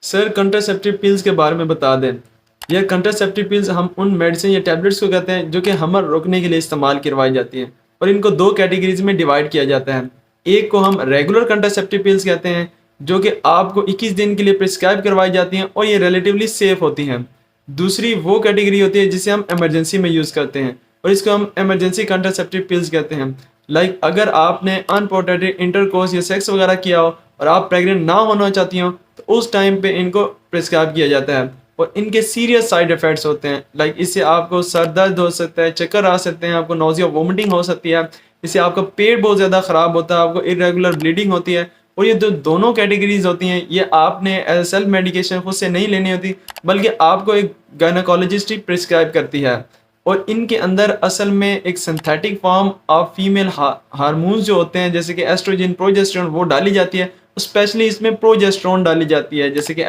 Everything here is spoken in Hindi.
सर कंट्रासेप्टिव पिल्स के बारे में बता दें। यह कंट्रासेप्टिव पिल्स हम उन मेडिसिन या टैबलेट्स को कहते हैं जो कि हमर रोकने के लिए इस्तेमाल करवाई जाती हैं, और इनको दो कैटेगरीज में डिवाइड किया जाता है। एक को हम रेगुलर कंट्रासेप्टिव पिल्स कहते हैं, जो कि आपको 21 दिन के लिए प्रिस्क्राइब करवाई जाती हैं और ये रिलेटिवली सेफ होती हैं। दूसरी वो कैटेगरी होती है जिसे हम इमरजेंसी में यूज़ करते हैं, और इसको हम इमरजेंसी कंट्रासेप्टिव पिल्स कहते हैं। लाइक अगर आपने अनप्रोटेक्टेड इंटरकोर्स या सेक्स वगैरह किया हो और आप प्रेग्नेंट ना होना चाहती हो, तो उस टाइम पे इनको प्रिस्क्राइब किया जाता है। और इनके सीरियस साइड इफ़ेक्ट्स होते हैं, लाइक इससे आपको सर दर्द हो सकता है, चक्कर आ सकते हैं, आपको नोज़िया वोमिटिंग हो सकती है, इससे आपका पेट बहुत ज़्यादा ख़राब होता है, आपको इरेगुलर ब्लीडिंग होती है। और ये जो दोनों कैटेगरीज होती हैं, ये आपने एज सेल्फ मेडिकेशन खुद से नहीं लेनी होती, बल्कि आपको एक गायनेकोलॉजिस्ट ही प्रिस्क्राइब करती है। और इनके अंदर असल में एक synthetic form of female hormones जो होते हैं, जैसे कि एस्ट्रोजन, प्रोजेस्टेरोन, वो डाली जाती है। स्पेशली इसमें प्रोजेस्टेरोन डाली जाती है, जैसे कि